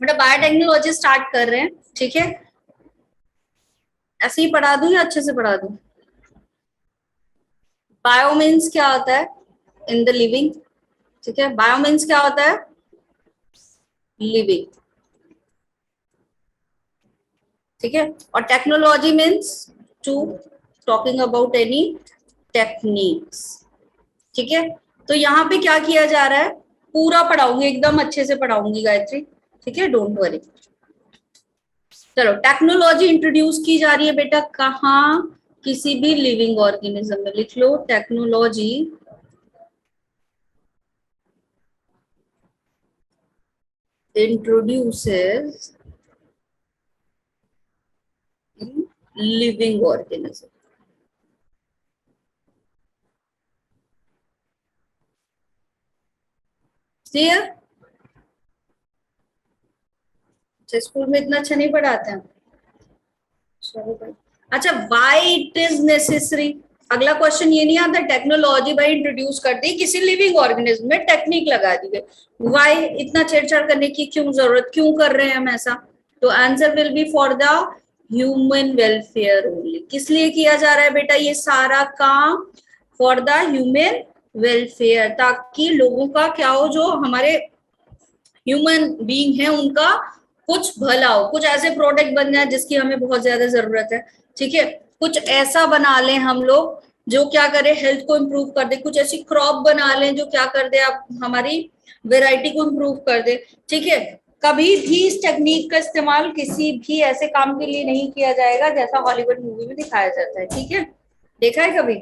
बेटा biotechnology start कर रहे हैं, ठीक है। ऐसे ही पढ़ा दूं या अच्छे से पढ़ा दूं? बायो मीन्स क्या होता है? इन द लिविंग, ठीक है। बायो मीन्स क्या होता है? लिविंग, ठीक है। और technology means to talking about any techniques, ठीक है। तो यहाँ पे क्या किया जा रहा है, पूरा पढ़ाऊंगी, एकदम अच्छे से पढ़ाऊंगी गायत्री, ठीक है, डोंट वरी। चलो, टेक्नोलॉजी इंट्रोड्यूस की जा रही है बेटा कहाँ? किसी भी लिविंग ऑर्गेनिज्म में। लिख लो, technology introduces in living organism। Clear? School में इतना अच्छा नहीं पढ़ाते हैं। चलो भाई, अच्छा, व्हाई इट इज नेसेसरी? अगला क्वेश्चन ये नहीं आता, टेक्नोलॉजी भाई इंट्रोड्यूस कर दी किसी लिविंग ऑर्गेनिज्म में, टेक्निक लगा दी गई, व्हाई इतना छेड़छाड़ करने की क्यों जरूरत, क्यों कर रहे हैं हम ऐसा? तो answer will be for the human welfare only. किस लिए किया जा रहा है बेटा ये सारा काम? फॉर द ह्यूमन वेलफेयर, ताकि लोगों का क्या हो, जो हमारे ह्यूमन बीइंग है उनका कुछ भला हो, कुछ ऐसे प्रोडक्ट बन जाए जिसकी हमें बहुत ज्यादा जरूरत है, ठीक है। कुछ ऐसा बना लें हम लोग जो क्या करे, हेल्थ को इम्प्रूव कर दे, कुछ ऐसी क्रॉप बना लें जो क्या कर दे, आप हमारी वेराइटी को इम्प्रूव कर दे, ठीक है। कभी भी इस टेक्निक का इस्तेमाल किसी भी ऐसे काम के लिए नहीं किया जाएगा जैसा हॉलीवुड मूवी में दिखाया जाता है, ठीक है। देखा है कभी?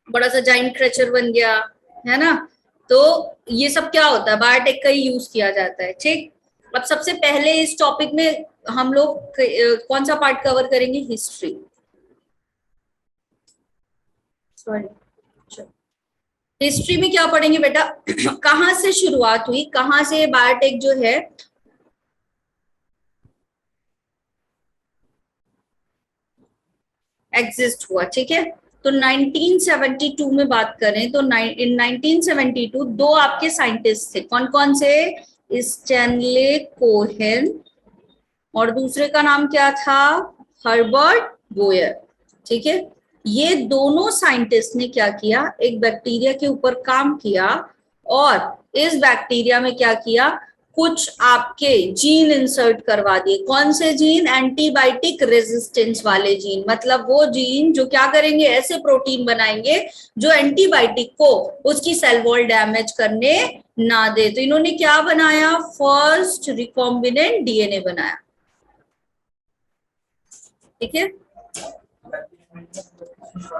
बड़ा सा जाइंट क्रचर बन गया, है ना। तो ये सब क्या होता है, बायोटेक का ही यूज किया जाता है, ठीक। अब सबसे पहले इस टॉपिक में हम लोग कौन सा पार्ट कवर करेंगे? History, sorry. हिस्ट्री में क्या पढ़ेंगे बेटा? कहाँ से शुरुआत हुई, कहाँ से बायोटेक जो है एग्जिस्ट हुआ, ठीक है। तो 1972 में बात करें तो इन 1972 दो आपके साइंटिस्ट थे, कौन कौन से? स्टैनले कोहेन, और दूसरे का नाम क्या था? हर्बर्ट बोयर, ठीक है। ये दोनों साइंटिस्ट ने क्या किया, एक बैक्टीरिया के ऊपर काम किया, और इस बैक्टीरिया में क्या किया, कुछ आपके जीन इंसर्ट करवा दिए। कौन से जीन? एंटीबायोटिक रेजिस्टेंस वाले जीन, मतलब वो जीन जो क्या करेंगे, ऐसे प्रोटीन बनाएंगे जो एंटीबायोटिक को उसकी सेल वॉल डैमेज करने ना दे। तो इन्होंने क्या बनाया? फर्स्ट रिकॉम्बिनेंट डीएनए बनाया, ठीक है।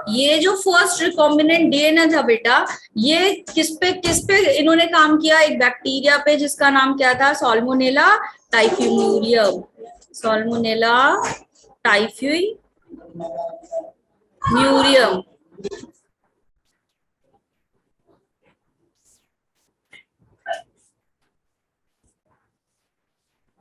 ये जो फर्स्ट रिकॉम्बिनेंट डीएनए था बेटा, ये किस पे इन्होंने काम किया? एक बैक्टीरिया पे जिसका नाम क्या था? सॉल्मोनेला टाइफ्यूम्यूरियम, सॉल्मोनेला टाइफ्यूम्यूरियम,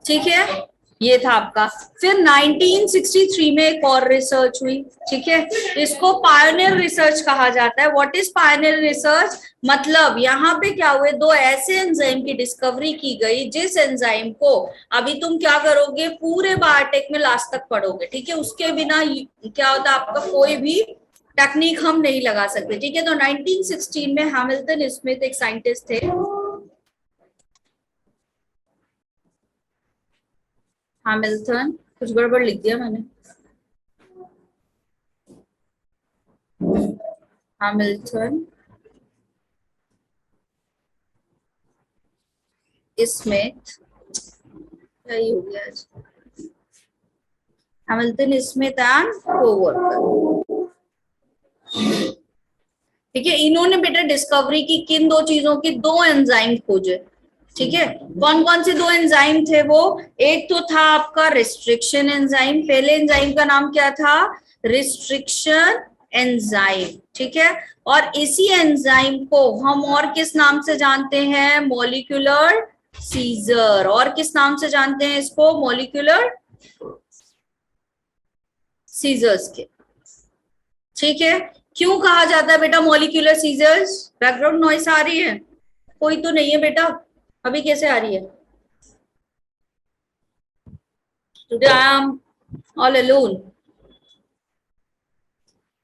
ठीक है। ये था आपका। फिर 1963 में एक और रिसर्च हुई, ठीक है। इसको पायनियर रिसर्च कहा जाता है। What is Pioneer research? मतलब यहाँ पे क्या हुए, दो ऐसे एंजाइम की डिस्कवरी की गई जिस एंजाइम को अभी तुम क्या करोगे, पूरे बायोटेक में लास्ट तक पढ़ोगे, ठीक है। उसके बिना क्या होता है, आपका कोई भी टेक्निक हम नहीं लगा सकते, ठीक है। तो 1916 में हैमिल्टन स्मिथ एक साइंटिस्ट थे, हैमिल्टन, कुछ गड़बड़ लिख दिया मैंने, हैमिल्टन स्मिथ, क्या ही हो गया आज, हैमिल्टन स्मिथ एंड कोवर्कर, ठीक है। इन्होंने बेटा डिस्कवरी की किन दो चीजों की? दो एंजाइम खोजे, ठीक है। कौन कौन से दो एंजाइम थे वो? एक तो था आपका रिस्ट्रिक्शन एंजाइम, पहले एंजाइम का नाम क्या था? रिस्ट्रिक्शन एंजाइम, ठीक है। और इसी एंजाइम को हम और किस नाम से जानते हैं? Molecular scissor. और किस नाम से जानते हैं इसको? मॉलिक्यूलर सीजर्स के, ठीक है। क्यों कहा जाता है बेटा मॉलिक्यूलर सीजर्स? बैकग्राउंड नॉइस आ रही है? कोई तो नहीं है बेटा? अभी कैसे आ रही है? Today I am all alone.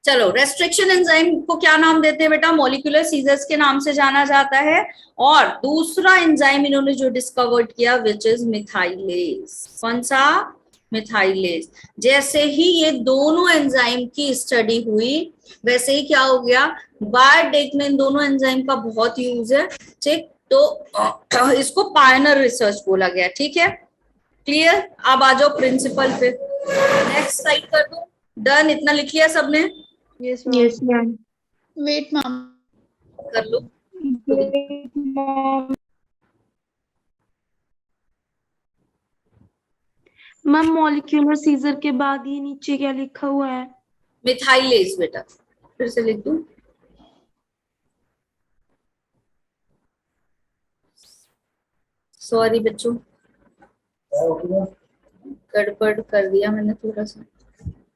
चलो, रेस्ट्रिक्शन एंजाइम को क्या नाम देते हैं बेटा? मॉलिक्यूलर सीजर्स के नाम से जाना जाता है। और दूसरा एंजाइम इन्होंने जो डिस्कवर्ड किया विच इज मिथाइलेज। कौन सा? मिथाइलेज। जैसे ही ये दोनों एंजाइम की स्टडी हुई वैसे ही क्या हो गया, बायोटेक में इन दोनों एंजाइम का बहुत यूज है। ठीक, तो इसको पायनर रिसर्च बोला गया। ठीक है, क्लियर? अब आ जाओ प्रिंसिपल पे। नेक्स्ट साइड कर दो। डन, इतना लिख लिया सबने? Yes Yes, ma'am. ma'am. Wait ma'am. कर लो। Great, ma'am. Ma'am molecular scissor के बाद ये नीचे क्या लिखा हुआ है? मिथाइलेज बेटा, फिर से लिख दूं? सॉरी बच्चों, गड़बड़ कर दिया मैंने थोड़ा सा।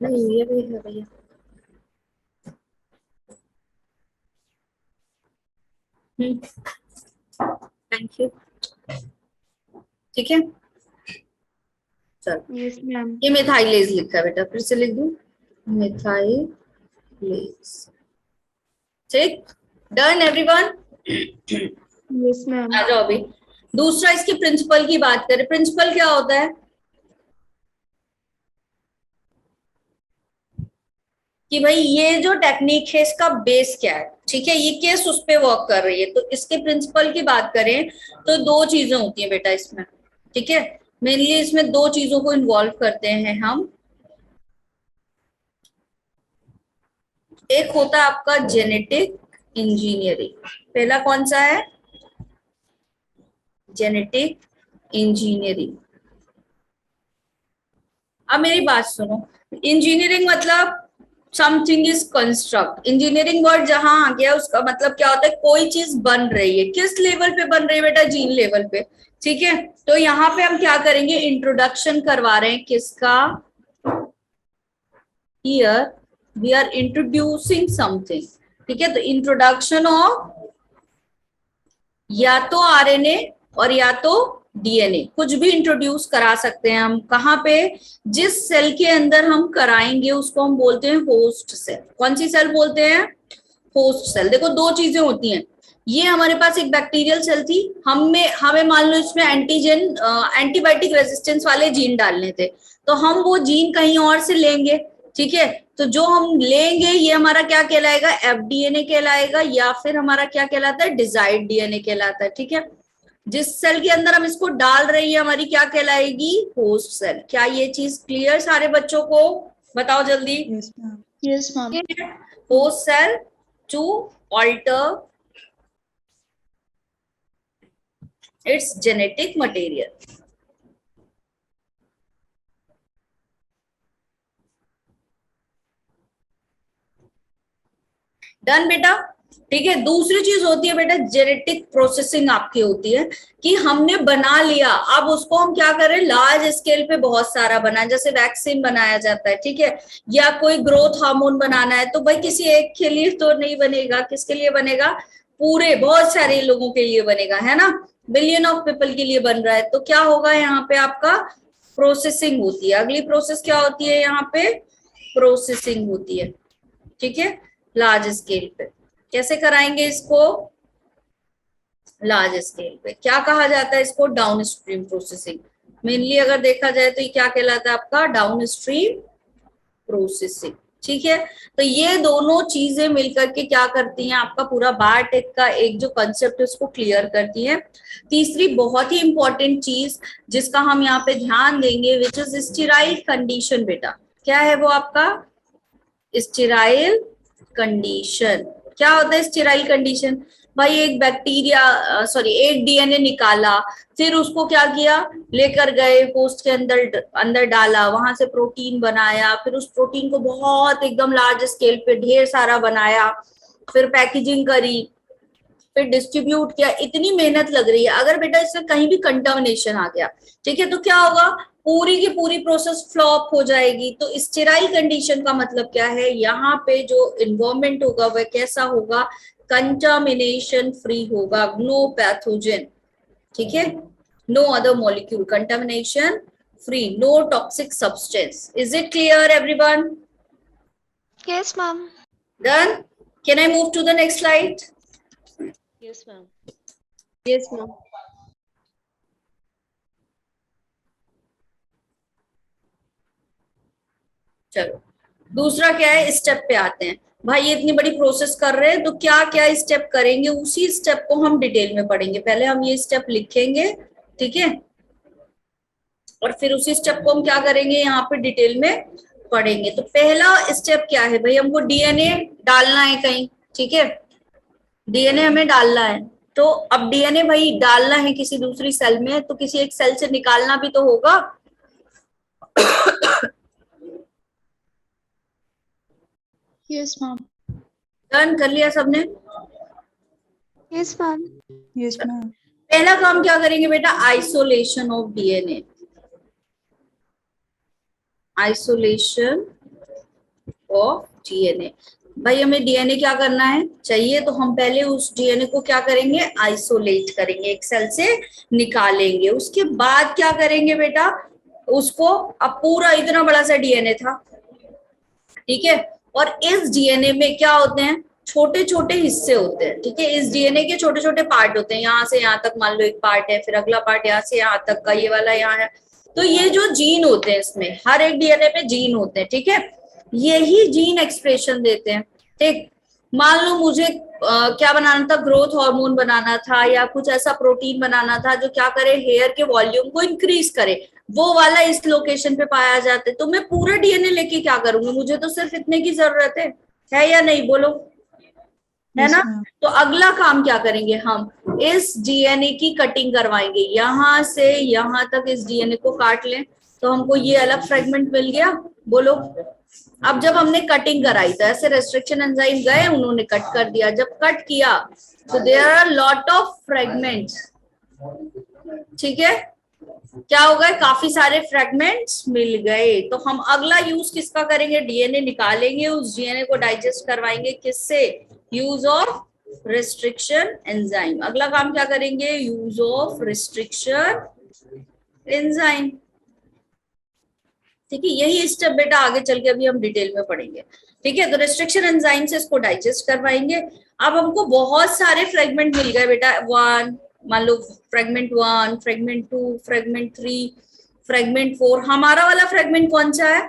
नहीं, ये भी है भैया। Thank you. ठीक है, चलो। Yes ma'am. ये मिथाइलेज लिखा है बेटा, फिर से लिख दूं? मिथाइलेज। ठीक, डन एवरीवन? Yes ma'am. आ जाओ अभी। दूसरा, इसके प्रिंसिपल की बात करें। प्रिंसिपल क्या होता है कि भाई ये जो टेक्निक है इसका बेस क्या है। ठीक है, ये केस उस पे वर्क कर रही है। तो इसके प्रिंसिपल की बात करें तो दो चीजें होती हैं बेटा इसमें। ठीक है, मेनली इसमें दो चीजों को इन्वॉल्व करते हैं हम। एक होता है आपका जेनेटिक इंजीनियरिंग। पहला कौन सा है? Genetic engineering. अब मेरी बात सुनो, इंजीनियरिंग मतलब something is construct. Engineering word जहां आ गया उसका मतलब क्या होता है? कोई चीज बन रही है। किस लेवल पे बन रही है बेटा? जीन लेवल पे। ठीक है, तो यहाँ पे हम क्या करेंगे? इंट्रोडक्शन करवा रहे हैं किसका? Here we are introducing something. ठीक है, तो इंट्रोडक्शन ऑफ या तो आरएनए और या तो डीएनए, कुछ भी इंट्रोड्यूस करा सकते हैं हम। कहाँ पे? जिस सेल के अंदर हम कराएंगे उसको हम बोलते हैं होस्ट सेल। कौन सी सेल बोलते हैं? Host cell. देखो दो चीजें होती हैं। ये हमारे पास एक बैक्टीरियल सेल थी, हमें मान लो इसमें एंटीजन एंटीबायोटिक रेजिस्टेंस वाले जीन डालने थे, तो हम वो जीन कहीं और से लेंगे। ठीक है, तो जो हम लेंगे ये हमारा क्या कहलाएगा? एफडीएनए कहलाएगा, या फिर हमारा क्या कहलाता है? डिजायर्ड डीएनए कहलाता है। ठीक है, जिस सेल के अंदर हम इसको डाल रही है हमारी क्या कहलाएगी? Host cell. क्या ये चीज क्लियर सारे बच्चों को? बताओ जल्दी। Yes ma'am. Yes ma'am. Host cell to alter its genetic material. Done बेटा? ठीक है, दूसरी चीज होती है बेटा जेनेटिक प्रोसेसिंग आपकी होती है कि हमने बना लिया, अब उसको हम क्या करें? लार्ज स्केल पे बहुत सारा बना, जैसे वैक्सीन बनाया जाता है। ठीक है, या कोई ग्रोथ हार्मोन बनाना है, तो भाई किसी एक के लिए तो नहीं बनेगा, किसके लिए बनेगा? पूरे बहुत सारे लोगों के लिए बनेगा, है ना? बिलियन ऑफ पीपल के लिए बन रहा है। तो क्या होगा यहाँ पे? आपका प्रोसेसिंग होती है। अगली प्रोसेस क्या होती है यहाँ पे? प्रोसेसिंग होती है। ठीक है, लार्ज स्केल पे कैसे कराएंगे इसको? लार्ज स्केल पे क्या कहा जाता है इसको? Down stream processing. मेनली अगर देखा जाए तो ये क्या कहलाता है आपका? Down stream processing. ठीक है, तो ये दोनों चीजें मिलकर के क्या करती हैं? आपका पूरा बायोटेक का एक जो कंसेप्ट है उसको क्लियर करती है। तीसरी बहुत ही इंपॉर्टेंट चीज जिसका हम यहाँ पे ध्यान देंगे विच इज स्टेराइल कंडीशन। बेटा क्या है वो आपका? Sterile condition. क्या होता है स्टेराइल कंडीशन? भाई एक बैक्टीरिया एक डीएनए निकाला, फिर उसको क्या किया? लेकर गए होस्ट के अंदर अंदर डाला, वहां से प्रोटीन बनाया, फिर उस प्रोटीन को बहुत एकदम लार्ज स्केल पे ढेर सारा बनाया, फिर पैकेजिंग करी, फिर डिस्ट्रीब्यूट किया। इतनी मेहनत लग रही है, अगर बेटा इसमें कहीं भी कंटामिनेशन आ गया, ठीक है, तो क्या होगा? पूरी की पूरी प्रोसेस फ्लॉप हो जाएगी। तो स्टेराइल कंडीशन का मतलब क्या है? यहाँ पे जो इन्वायरमेंट होगा वह कैसा होगा? कंटामिनेशन फ्री होगा, नो पैथोजन। ठीक है, no other molecule, contamination free, no toxic substance. Is it clear everyone? Yes, ma'am. Done? Can I move to the next slide? Yes, ma'am. Yes, ma'am. चलो दूसरा क्या है, स्टेप पे आते हैं. भाई ये इतनी बड़ी प्रोसेस कर रहे हैं तो क्या क्या स्टेप करेंगे, उसी स्टेप को हम डिटेल में पढ़ेंगे. पहले हम ये स्टेप लिखेंगे, ठीक है, और फिर उसी स्टेप को हम क्या करेंगे, यहाँ पे डिटेल में पढ़ेंगे. तो पहला स्टेप क्या है भाई, हमको डीएनए डालना है कहीं, ठीक है, डीएनए हमें डालना है. तो अब डीएनए भाई डालना है किसी दूसरी सेल में, तो किसी एक सेल से निकालना भी तो होगा. Yes, ma'am. डन कर लिया सबने? Yes, ma'am. Yes, ma'am. पहला काम क्या करेंगे बेटा, isolation of DNA. Isolation of DNA. भाई हमें डीएनए क्या करना है चाहिए, तो हम पहले उस डीएनए को क्या करेंगे, आइसोलेट करेंगे, एक सेल से निकालेंगे. उसके बाद क्या करेंगे बेटा, उसको, अब पूरा इतना बड़ा सा डीएनए था, ठीक है, और इस डीएनए में क्या होते हैं, छोटे छोटे हिस्से होते हैं, ठीक है, इस डीएनए के छोटे छोटे पार्ट होते हैं. यहाँ से यहाँ तक मान लो एक पार्ट है, फिर अगला पार्ट यहाँ से यहाँ तक का, ये वाला यहाँ है. तो ये जो जीन होते हैं, इसमें हर एक डीएनए में जीन होते हैं, ठीक है, यही जीन एक्सप्रेशन देते हैं. ठीक, मान लो मुझे क्या बनाना था, ग्रोथ हार्मोन बनाना था, या कुछ ऐसा प्रोटीन बनाना था जो क्या करे, हेयर के वॉल्यूम को इंक्रीज करे, वो वाला इस लोकेशन पे पाया जाता है. तो मैं पूरा डीएनए लेके क्या करूंगी, मुझे तो सिर्फ इतने की जरूरत है या नहीं, बोलो, है Yes, ना. ma'am. तो अगला काम क्या करेंगे, हम इस डीएनए की कटिंग करवाएंगे, यहां से यहां तक इस डीएनए को काट लें, तो हमको ये अलग फ्रेगमेंट मिल गया, बोलो. अब जब हमने कटिंग कराई तो ऐसे रेस्ट्रिक्शन एंजाइम गए, उन्होंने कट कर दिया. जब कट किया तो there are lot of fragments, ठीक है, क्या हो गए, काफी सारे फ्रेगमेंट्स मिल गए. तो हम अगला यूज किसका करेंगे, डीएनए निकालेंगे, उस डीएनए को डाइजेस्ट करवाएंगे, किससे, यूज ऑफ रिस्ट्रिक्शन एंजाइम. अगला काम क्या करेंगे, यूज ऑफ रिस्ट्रिक्शन एंजाइम. ठीक है, यही स्टेप बेटा आगे चल के अभी हम डिटेल में पढ़ेंगे. ठीक है, तो रिस्ट्रिक्शन एंजाइम से इसको डाइजेस्ट करवाएंगे. अब हमको बहुत सारे फ्रेगमेंट मिल गए बेटा, वन, मान लो फ्रेगमेंट 1, फ्रेगमेंट 2, फ्रेगमेंट 3, फ्रेगमेंट 4. हमारा वाला फ्रेगमेंट कौन सा है,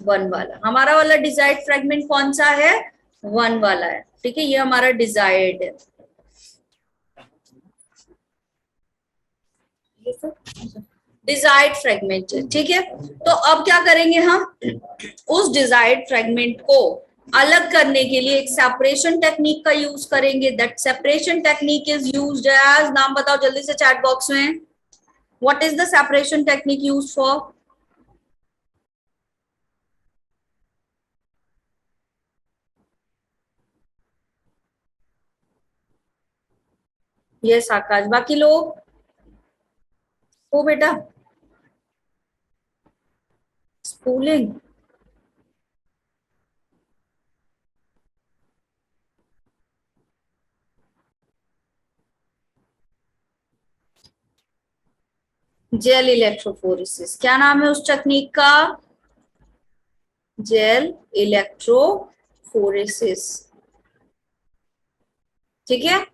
1 वाला. हमारा वाला डिजायर्ड फ्रेगमेंट कौन सा है, 1 वाला है. ठीक है, ये हमारा डिजायर्ड है. डिजायर्ड फ्रेगमेंट, ठीक है. तो अब क्या करेंगे, हम उस डिजायर्ड फ्रेगमेंट को अलग करने के लिए एक सेपरेशन टेक्निक का यूज करेंगे. That separation technique is used as, नाम बताओ जल्दी से चैट बॉक्स में, what is the separation technique used for. Yes Akash, बाकी लोग ओ बेटा, स्पूलिंग. जेल इलेक्ट्रोफोरेसिस, क्या नाम है उस टेक्निक का, जेल इलेक्ट्रोफोरेसिस. ठीक है,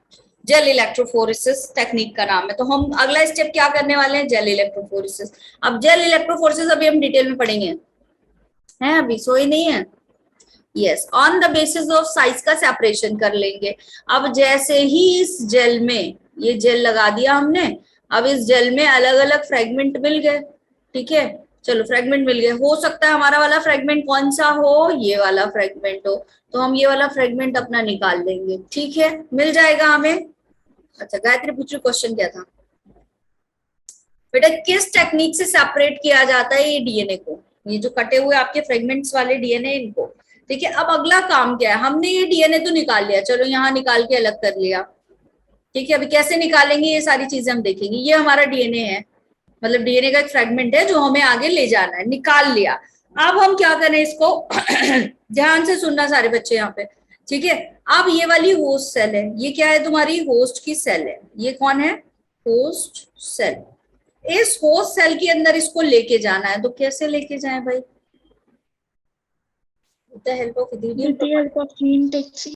जेल इलेक्ट्रोफोरेसिस टेक्निक का नाम है. तो हम अगला स्टेप क्या करने वाले हैं, जेल इलेक्ट्रोफोरेसिस. अब जेल इलेक्ट्रोफोरेसिस अभी हम डिटेल में पढ़ेंगे, हैं अभी सोए नहीं है. Yes, on the basis of size का सेपरेशन कर लेंगे. अब जैसे ही इस जेल में, ये जेल लगा दिया हमने, अब इस जेल में अलग अलग फ्रेगमेंट मिल गए. ठीक है, चलो फ्रेगमेंट मिल गए. हो सकता है हमारा वाला फ्रेगमेंट कौन सा हो, ये वाला फ्रेगमेंट हो, तो हम ये वाला फ्रेगमेंट अपना निकाल लेंगे. ठीक है, मिल जाएगा हमें. अच्छा, गायत्री पूछ रही क्वेश्चन क्या था बेटा, किस टेक्निक से सेपरेट किया जाता है ये डीएनए को, ये जो कटे हुए आपके फ्रेगमेंट्स वाले डीएनए इनको. ठीक है, अब अगला काम क्या है, हमने ये डीएनए तो निकाल लिया, चलो यहाँ निकाल के अलग कर लिया. ठीक है, अभी कैसे निकालेंगे ये सारी चीजें हम देखेंगे. ये हमारा डीएनए है, मतलब डीएनए का एक फ्रेगमेंट है जो हमें आगे ले जाना है, निकाल लिया. अब हम क्या करें इसको, ध्यान से सुनना सारे बच्चे यहाँ पे. ठीक है, अब ये वाली होस्ट सेल है, ये क्या है, तुम्हारी होस्ट की सेल है. ये कौन है, होस्ट सेल। इस होस्ट सेल के अंदर इसको लेके जाना है, तो कैसे लेके जाए भाई? With the help of gene taxi.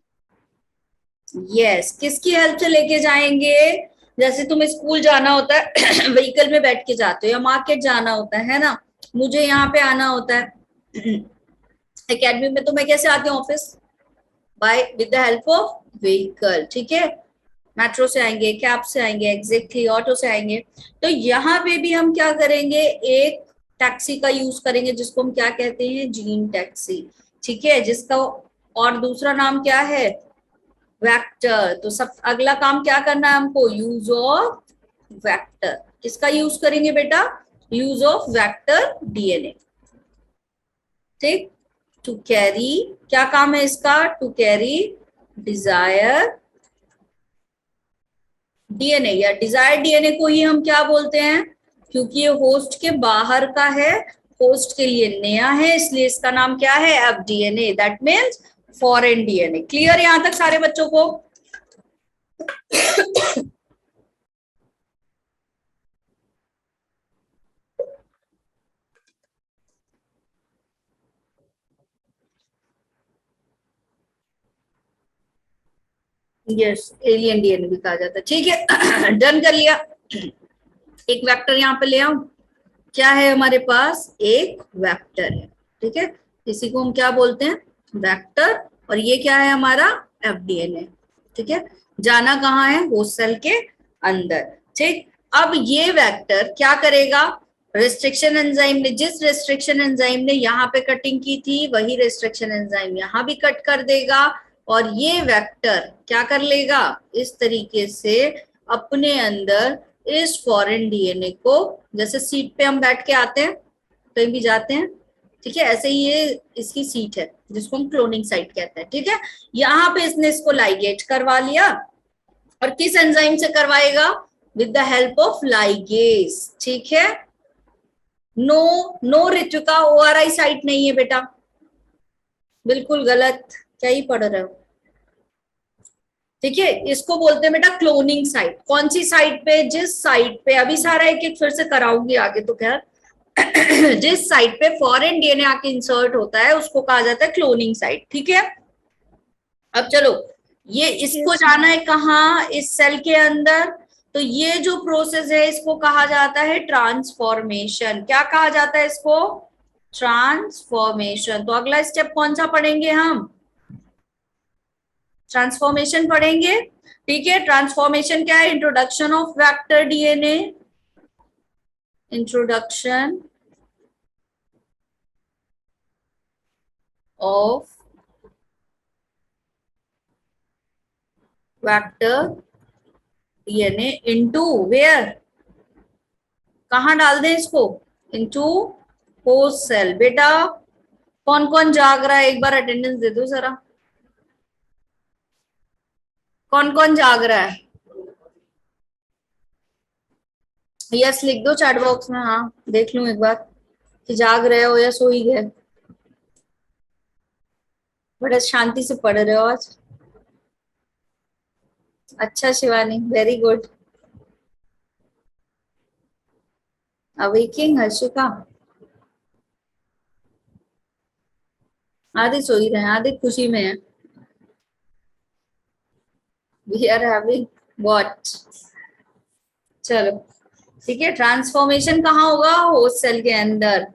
Yes, किसकी हेल्प से लेके जाएंगे? जैसे तुम्हें स्कूल जाना होता है व्हीकल में बैठ के जाते हो, या मार्केट जाना होता है ना, मुझे यहाँ पे आना होता है एकेडमी में, तो मैं कैसे आती हूँ office? By with the help of vehicle. ठीक है, मेट्रो से आएंगे, कैब से आएंगे, एग्जैक्टली ऑटो से आएंगे। तो यहाँ पे भी हम क्या करेंगे, एक टैक्सी का यूज करेंगे जिसको हम क्या कहते हैं, जीन टैक्सी। ठीक है, जिसका और दूसरा नाम क्या है, वेक्टर। तो सब अगला काम क्या करना है हमको, यूज ऑफ वेक्टर। किसका यूज करेंगे बेटा, यूज ऑफ वेक्टर डीएनए। ठीक, टू कैरी, क्या काम है इसका, टू कैरी डिजायर डीएनए, या डिजायर डीएनए को ही हम क्या बोलते हैं, क्योंकि ये होस्ट के बाहर का है, होस्ट के लिए नया है, इसलिए इसका नाम क्या है, अब DNA, that means foreign DNA. Clear यहां तक सारे बच्चों को? यस, एलियन डीएनए भी कहा जाता है। ठीक है डन कर लिया। एक वेक्टर यहाँ पे ले आऊं, क्या है हमारे पास, एक वेक्टर है। ठीक है, इसी को हम क्या बोलते हैं, वेक्टर। और ये क्या है हमारा, एफडीएनए। ठीक है, जाना कहाँ है, होस्ट सेल के अंदर। ठीक, अब ये वेक्टर क्या करेगा, रेस्ट्रिक्शन एंजाइम ने, जिस रेस्ट्रिक्शन एंजाइम ने यहाँ पे कटिंग की थी, वही रेस्ट्रिक्शन एंजाइम यहाँ भी कट कर देगा, और ये वेक्टर क्या कर लेगा, इस तरीके से अपने अंदर इस फॉरेन डीएनए को, जैसे सीट पे हम बैठ के आते हैं, कहीं भी जाते हैं, ठीक है, ऐसे ही ये इसकी सीट है जिसको हम क्लोनिंग साइट कहते हैं। ठीक है, यहाँ पे इसने इसको लाइगेट करवा लिया, और किस एंजाइम से करवाएगा, with the help of ligase. ठीक है, नो ऋत्विका, ओआरआई साइट नहीं है बेटा, बिल्कुल गलत, क्या ही पढ़ रहे हो। ठीक है, इसको बोलते हैं बेटा क्लोनिंग साइट। कौन सी साइट पे, जिस साइट पे, अभी सारा एक एक फिर से कराऊंगी आगे तो खैर जिस साइट पे फॉरेन डीएनए आके इंसर्ट होता है उसको कहा जाता है क्लोनिंग साइट। ठीक है, अब चलो, ये इसको जाना है कहाँ, इस सेल के अंदर, तो ये जो प्रोसेस है इसको कहा जाता है ट्रांसफॉर्मेशन। क्या कहा जाता है इसको, ट्रांसफॉर्मेशन। तो अगला स्टेप कौन सा पढ़ेंगे हम, ट्रांसफॉर्मेशन पढ़ेंगे। ठीक है, ट्रांसफॉर्मेशन क्या है, introduction of vector DNA, introduction of vector DNA into where, कहां डाल दें इसको, इनटू होस्ट सेल। बेटा कौन कौन जाग रहा है, एक बार अटेंडेंस दे दो जरा, कौन कौन जाग रहा है, यस लिख दो चैट बॉक्स में, हाँ देख लूं एक बार कि जाग रहे हो या सो ही गए। बड़ा शांति से पढ़ रहे हो आज, अच्छा Shivani, very good. Awaking Harshika, आधे सो ही रहे हैं, आधे खुशी में है। वी आर हैविंग व्हाट, चलो ठीक है, ट्रांसफॉर्मेशन कहाँ होगा, होस्ट सेल के अंदर।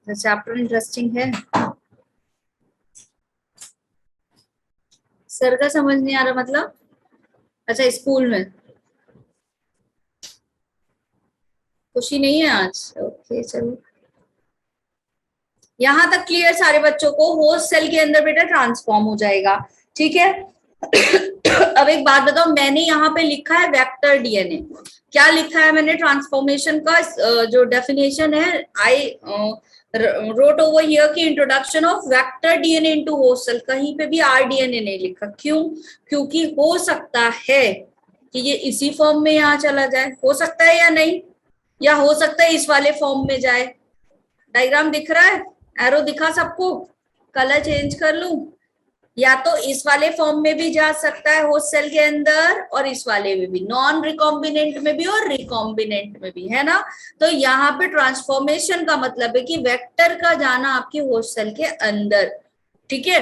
चैप्टर इंटरेस्टिंग है, सर का समझ नहीं आ रहा मतलब, अच्छा स्कूल में खुशी नहीं है आज, ओके चलो। यहां तक क्लियर सारे बच्चों को, होस्ट सेल के अंदर बेटा ट्रांसफॉर्म हो जाएगा। ठीक है अब एक बात बताओ, मैंने यहाँ पे लिखा है वेक्टर डीएनए, क्या लिखा है मैंने, ट्रांसफॉर्मेशन का जो डेफिनेशन है, आई रोट ओवर हियर की introduction of vector DNA into host cell, कहीं पे भी आरडीएनए नहीं लिखा। क्यों, क्योंकि हो सकता है कि ये इसी फॉर्म में यहाँ चला जाए, हो सकता है या नहीं, या हो सकता है इस वाले फॉर्म में जाए, डायग्राम दिख रहा है? एरो दिखा सबको? कलर चेंज कर लूं? या तो इस वाले फॉर्म में भी जा सकता है होस्ट सेल के अंदर, और इस वाले में भी, नॉन रिकॉम्बिनेंट में भी और रिकॉम्बिनेंट में भी, है ना। तो यहाँ पे ट्रांसफॉर्मेशन का मतलब है कि वेक्टर का जाना आपकी होस्ट सेल के अंदर, ठीक है।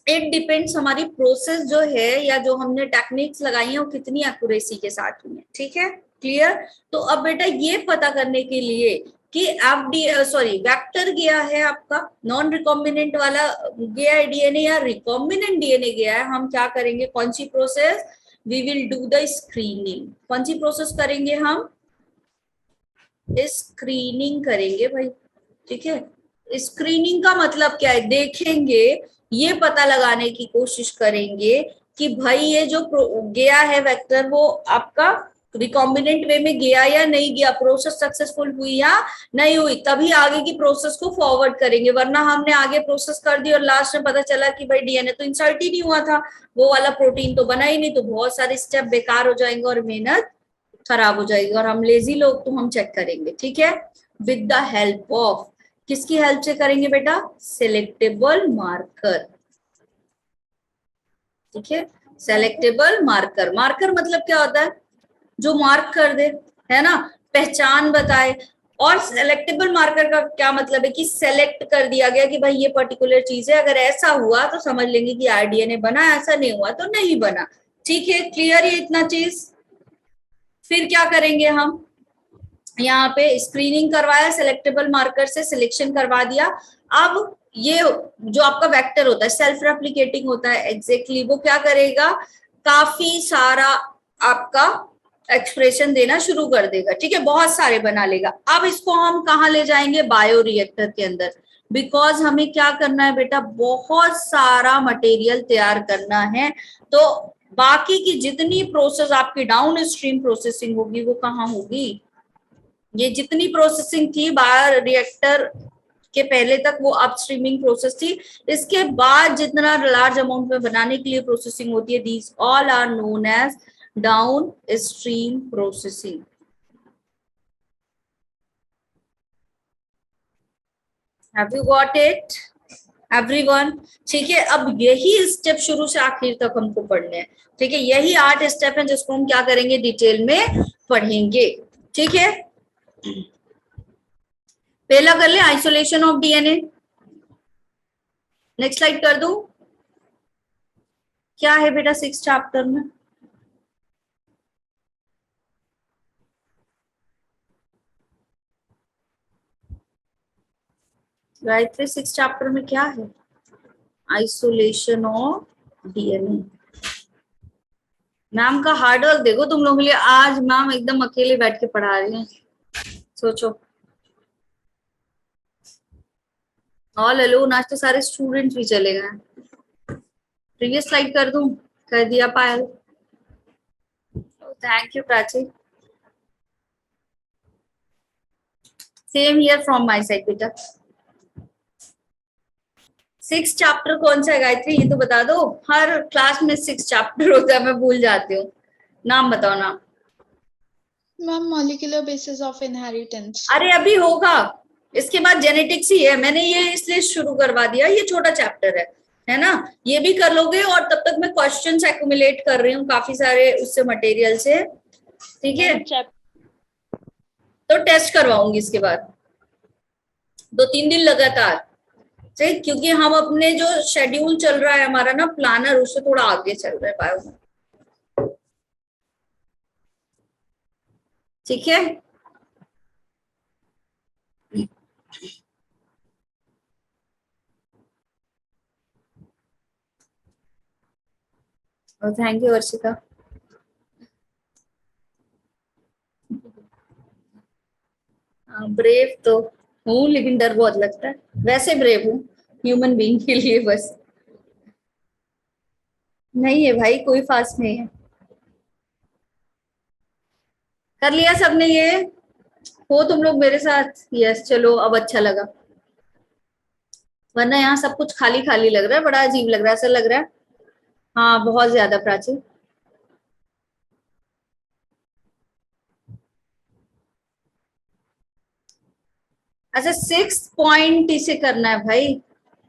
इट डिपेंड्स हमारी प्रोसेस जो है या जो हमने टेक्निक्स लगाई है वो कितनी एक्यूरेसी के साथ हुई है, ठीक है, क्लियर। तो अब बेटा ये पता करने के लिए कि वेक्टर गया है आपका, नॉन रिकॉम्बिनेंट वाला गया है डीएनए या रिकॉम्बिनेंट डीएनए गया है, हम क्या करेंगे, कौन सी process, we will do the screening. कौन सी प्रोसेस करेंगे हम? स्क्रीनिंग करेंगे भाई, ठीक है। स्क्रीनिंग का मतलब क्या है, देखेंगे, ये पता लगाने की कोशिश करेंगे कि भाई ये जो गया है वेक्टर वो आपका रिकॉम्बिनेंट वे में गया या नहीं गया, प्रोसेस सक्सेसफुल हुई या नहीं हुई, तभी आगे की प्रोसेस को फॉरवर्ड करेंगे। वरना हमने आगे प्रोसेस कर दी और लास्ट में पता चला कि भाई डीएनए तो इंसर्ट ही नहीं हुआ था, वो वाला प्रोटीन तो बना ही नहीं, तो बहुत सारे स्टेप बेकार हो जाएंगे और मेहनत खराब हो जाएगी, और हम लेजी लोग तो हम चेक करेंगे, ठीक है। विद द हेल्प ऑफ, किसकी हेल्प से करेंगे बेटा? सेलेक्टेबल मार्कर, ठीक है। सेलेक्टेबल मार्कर, मार्कर मतलब क्या होता है? जो मार्क कर दे, है ना, पहचान बताए। और सेलेक्टेबल मार्कर का क्या मतलब है कि सेलेक्ट कर दिया गया कि भाई ये पर्टिकुलर चीज है, अगर ऐसा हुआ तो समझ लेंगे कि आरडीएनए बना, ऐसा नहीं हुआ तो नहीं बना, ठीक है, क्लियर है इतना चीज। फिर क्या करेंगे हम, यहाँ पे स्क्रीनिंग करवाया, सेलेक्टेबल मार्कर से सिलेक्शन करवा दिया। अब ये जो आपका वेक्टर होता है सेल्फ रेप्लिकेटिंग होता है, एग्जैक्टली वो क्या करेगा, काफी सारा आपका एक्सप्रेशन देना शुरू कर देगा, ठीक है, बहुत सारे बना लेगा। अब इसको हम कहाँ ले जाएंगे? बायो रिएक्टर के अंदर, बिकॉज हमें क्या करना है बेटा, बहुत सारा मटेरियल तैयार करना है। तो बाकी की जितनी प्रोसेस आपकी डाउन स्ट्रीम प्रोसेसिंग होगी वो कहाँ होगी? ये जितनी प्रोसेसिंग थी बायो रिएक्टर के पहले तक वो अपस्ट्रीमिंग प्रोसेस थी, इसके बाद जितना लार्ज अमाउंट में बनाने के लिए प्रोसेसिंग होती है, these all are known as downstream processing. Have you got it everyone? ठीक है, अब यही स्टेप शुरू से आखिर तक हमको पढ़ने हैं, ठीक है, यही 8 स्टेप हैं जिसको हम क्या करेंगे, डिटेल में पढ़ेंगे, ठीक है। पहला कर ले, isolation of DNA. Next slide कर दूं? क्या है बेटा 6 चैप्टर में? गायत्री 6 चैप्टर में क्या है? Isolation of DNA. मैम का हार्डवर्क देखो तुम लोगों के लिए, आज मैम एकदम अकेले बैठ के पढ़ा रही हैं, सोचो। ऑल अलोन, आज तो सारे स्टूडेंट्स भी चले गए। प्रीवियस स्लाइड कर दूं? कर दिया Payal, thank you Prachi. Same here from my side बेटा। 6 चैप्टर कौन सा है गायत्री, ये तो बता दो। हर क्लास में 6 चैप्टर होता है, मैं भूल जाती हूँ। नाम बताओ नाम। Ma'am molecular basis of inheritance. अरे अभी होगा, इसके बाद जेनेटिक्स ही है, मैंने ये इसलिए शुरू करवा दिया, ये छोटा चैप्टर है ना, ये भी कर लोगे। और तब तक मैं क्वेश्चंस एक्यूमुलेट कर रही हूँ काफी सारे उससे मटेरियल से, ठीक है। तो टेस्ट करवाऊंगी इसके बाद 2-3 दिन लगातार, ठीक, क्योंकि हम अपने जो शेड्यूल चल रहा है हमारा ना प्लानर, उससे थोड़ा आगे चल रहा है बायो में, ठीक है। Thank you Varshika. ब्रेव तो हूँ लेकिन डर बहुत लगता है, वैसे ब्रेव हूँ ह्यूमन बीइंग के लिए, बस नहीं है भाई, कोई फास्ट नहीं है। कर लिया सबने ये? हो तुम लोग मेरे साथ? यस, चलो अब अच्छा लगा, वरना यहाँ सब कुछ खाली खाली लग रहा है, बड़ा अजीब लग रहा है, ऐसा लग रहा है। हाँ बहुत ज्यादा प्राची। अच्छा 6 पॉइंट इसे करना है भाई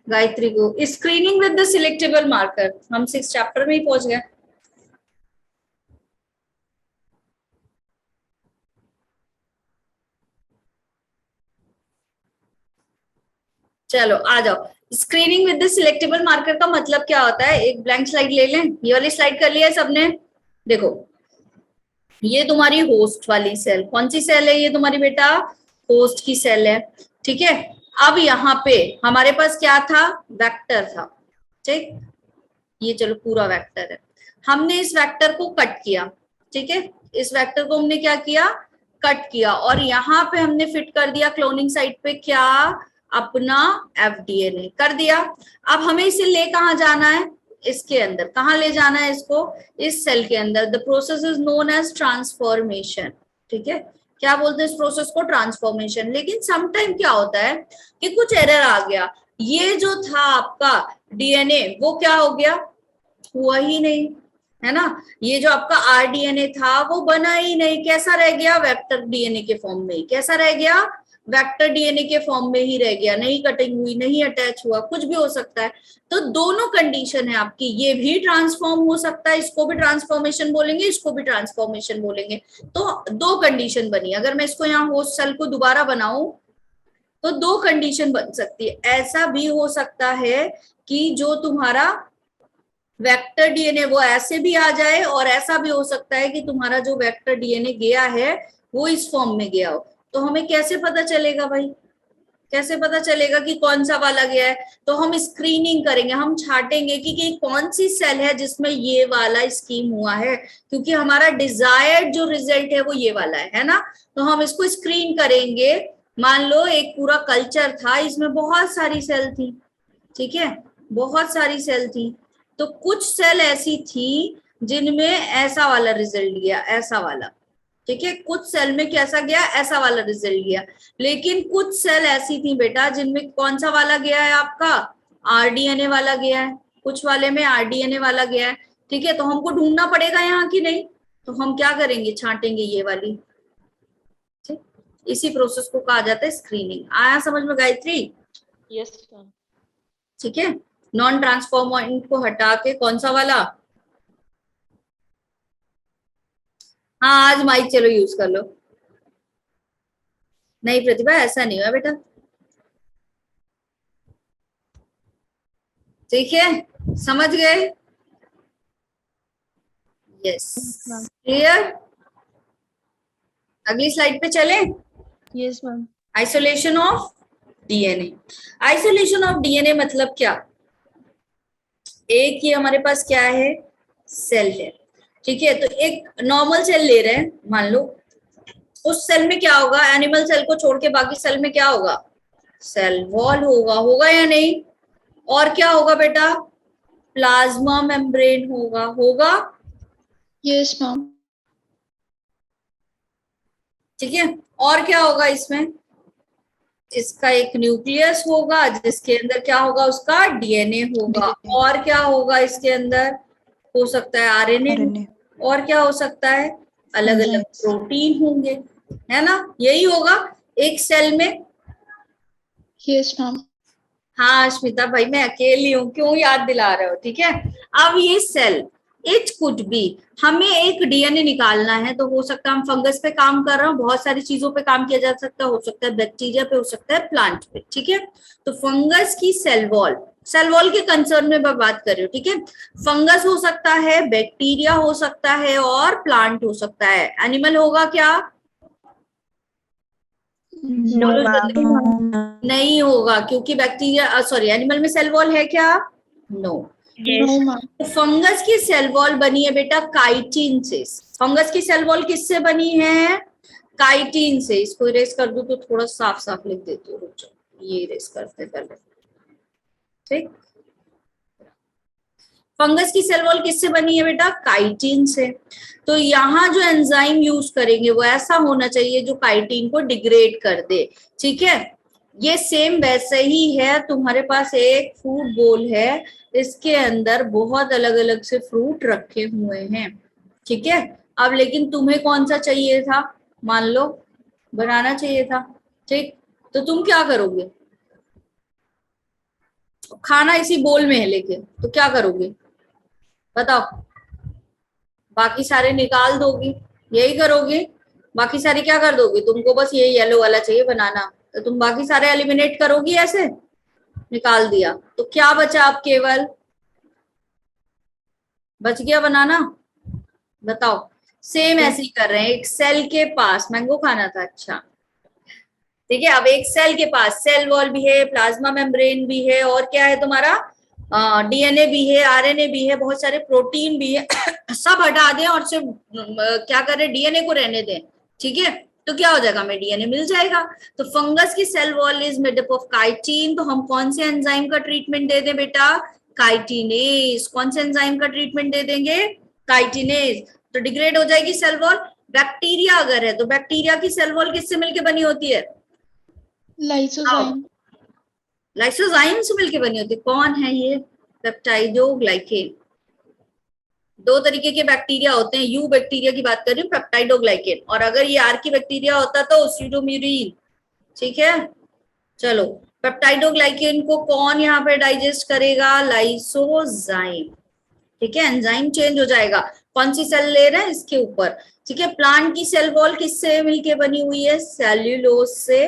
गायत्री को, screening with the selectable marker. हम 6 चैप्टर में ही पहुंच गए। चलो आ जाओ। Screening with the selectable marker का मतलब क्या होता है? एक ब्लैंक स्लाइड ले लें, ये वाली स्लाइड कर लिया है सबने। देखो ये तुम्हारी होस्ट वाली सेल, कौन सी सेल है ये तुम्हारी बेटा? होस्ट की सेल है, ठीक है। अब यहाँ पे हमारे पास क्या था? वेक्टर था, ठीक। ये चलो पूरा वेक्टर है, हमने इस वेक्टर को कट किया, ठीक है। इस वेक्टर को हमने क्या किया? कट किया, और यहाँ पे हमने फिट कर दिया क्लोनिंग साइट पे क्या? अपना एफडीएनए कर दिया। अब हमें इसे ले कहाँ जाना है? इसके अंदर। कहाँ ले जाना है इसको? इस सेल के अंदर। The process is known as transformation, ठीक है। क्या बोलते हैं इस प्रोसेस को? ट्रांसफॉर्मेशन। लेकिन समटाइम क्या होता है कि कुछ एरर आ गया, ये जो था आपका डीएनए वो क्या हो गया? हुआ ही नहीं, है ना। ये जो आपका आरडीएनए था वो बना ही नहीं, कैसा रह गया? वेक्टर डीएनए के फॉर्म में ही। कैसा रह गया? वेक्टर डीएनए के फॉर्म में ही रह गया, नहीं कटिंग हुई, नहीं अटैच हुआ, कुछ भी हो सकता है। तो दोनों कंडीशन है आपकी, ये भी ट्रांसफॉर्म हो सकता है, इसको भी ट्रांसफॉर्मेशन बोलेंगे, इसको भी ट्रांसफॉर्मेशन बोलेंगे। तो दो कंडीशन बनी। अगर मैं इसको यहाँ होस्ट सेल को दोबारा बनाऊं तो दो कंडीशन बन सकती है। ऐसा भी हो सकता है कि जो तुम्हारा वेक्टर डीएनए वो ऐसे भी आ जाए, और ऐसा भी हो सकता है कि तुम्हारा जो वेक्टर डीएनए गया है वो इस फॉर्म में गया हो। तो हमें कैसे पता चलेगा भाई? कैसे पता चलेगा कि कौन सा वाला गया है? तो हम स्क्रीनिंग करेंगे, हम छाटेंगे कि कौन सी सेल है जिसमें ये वाला स्कीम हुआ है, क्योंकि हमारा डिजायर्ड जो रिजल्ट है वो ये वाला है ना। तो हम इसको स्क्रीन करेंगे। मान लो एक पूरा कल्चर था, इसमें बहुत सारी सेल थी, ठीक है, बहुत सारी सेल थी। तो कुछ सेल ऐसी थी जिनमें ऐसा वाला रिजल्ट गया, ऐसा वाला, ठीक है। कुछ सेल में कैसा गया? ऐसा वाला रिजल्ट गया। लेकिन कुछ सेल ऐसी थी बेटा जिनमें कौन सा वाला गया है आपका? आरडीएनए वाला गया है, कुछ वाले में आरडीएनए वाला गया है, ठीक है। तो हमको ढूंढना पड़ेगा यहाँ की नहीं, तो हम क्या करेंगे? छांटेंगे ये वाली, ठीक। इसी प्रोसेस को कहा जाता है स्क्रीनिंग। आया समझ में गायत्री? Yes ma'am. ठीक है। नॉन ट्रांसफॉर्मेंट को हटा के कौन सा वाला? हाँ आज माइक चलो यूज कर लो। नहीं प्रतिभा ऐसा नहीं हुआ बेटा, ठीक है, समझ गए? Yes clear. अगली स्लाइड पे चले। Yes, ma'am. Isolation of DNA. Isolation of DNA मतलब क्या? एक ये हमारे पास क्या है? सेल है, ठीक है। तो एक नॉर्मल सेल ले रहे हैं मान लो, उस सेल में क्या होगा? एनिमल सेल को छोड़ के बाकी सेल में क्या होगा? सेल वॉल होगा, होगा या नहीं? और क्या होगा बेटा? प्लाज्मा मेम्ब्रेन होगा, होगा, Yes, ma'am. ठीक है। और क्या होगा इसमें? इसका एक न्यूक्लियस होगा जिसके अंदर क्या होगा? उसका डीएनए होगा। और क्या होगा इसके अंदर? हो सकता है आरएनए, और क्या हो सकता है? अलग अलग प्रोटीन होंगे, है ना। यही होगा एक सेल में। Yes, ma'am. हाँ स्मिता भाई मैं अकेली हूँ, क्यों याद दिला रहे हो, ठीक है। अब ये सेल इट कुड बी, हमें एक डीएनए निकालना है, तो हो सकता है हम फंगस पे काम कर रहे हो, बहुत सारी चीजों पे काम किया जा सकता है, हो सकता है बैक्टीरिया पे, हो सकता है प्लांट पे, ठीक है। तो फंगस की सेल वॉल, सेल वॉल के कंसर्न में मैं बात कर रही हूँ, ठीक है। फंगस हो सकता है, बैक्टीरिया हो सकता है, और प्लांट हो सकता है। एनिमल होगा क्या? No, ma'am. नहीं होगा, क्योंकि बैक्टीरिया सॉरी एनिमल में सेल वॉल है क्या? नो। No, ma'am. फंगस की सेल वॉल बनी है बेटा काइटिन से। फंगस की सेल वॉल किससे बनी है? काइटिन से। इसको इरेज कर दूं तो थोड़ा साफ साफ लिख देती हूँ, ये इरेज करते पहले, ठीक। फंगस की सेल वॉल किससे बनी है बेटा? काइटिन से। तो यहाँ जो एंजाइम यूज करेंगे वो ऐसा होना चाहिए जो काइटिन को डिग्रेड कर दे, ठीक है। ये सेम वैसे ही है, तुम्हारे पास एक फ्रूट बोल है, इसके अंदर बहुत अलग अलग से फ्रूट रखे हुए हैं, ठीक है। अब लेकिन तुम्हें कौन सा चाहिए था? मान लो बनाना चाहिए था, ठीक। तो तुम क्या करोगे? खाना इसी बोल में है लेके, तो क्या करोगे बताओ? बाकी सारे निकाल दोगी, यही करोगे? बाकी सारे क्या कर दोगे? तुमको बस ये येलो वाला चाहिए बनाना, तो तुम बाकी सारे एलिमिनेट करोगी, ऐसे निकाल दिया, तो क्या बचा? अब केवल बच गया बनाना। बताओ। सेम ऐसे ही कर रहे हैं, एक सेल के पास मैंगो खाना था, अच्छा ठीक है। अब एक सेल के पास सेल वॉल भी है, प्लाज्मा मेम्ब्रेन भी है, और क्या है तुम्हारा? डीएनए भी है, आरएनए भी है, बहुत सारे प्रोटीन भी है। सब हटा दें और सिर्फ क्या करें, डीएनए को रहने दें, ठीक है। तो क्या हो जाएगा, हमें डीएनए मिल जाएगा। तो फंगस की cell wall is made up of chitin, तो हम कौन से एंजाइम का ट्रीटमेंट दे दें बेटा? काइटिनेज। कौन से एंजाइम का ट्रीटमेंट दे देंगे? काइटिनेज। तो डिग्रेड हो जाएगी सेल वॉल। बैक्टीरिया अगर है तो बैक्टीरिया की सेल वॉल किससे मिलकर बनी होती है? लाइसोजाइम। लाइसोजाइम से मिलकर बनी होती है। कौन है ये? पेप्टाइडोग्लाइकेन। दो तरीके के बैक्टीरिया होते हैं, यू बैक्टीरिया की बात कर रही हूँ, पेप्टाइडोग्लाइकेन, और अगर ये आर्की बैक्टीरिया होता तो स्यूडोम्यूरिन, ठीक है। चलो, पेप्टाइडोग्लाइकेन को कौन यहाँ पे डाइजेस्ट करेगा? लाइसोजाइम, ठीक है। एंजाइम चेंज हो जाएगा। कौन सी सेल ले रहे हैं? इसके ऊपर, ठीक है। प्लांट की सेल वॉल किससे मिलके बनी हुई है? सेल्यूलोज से।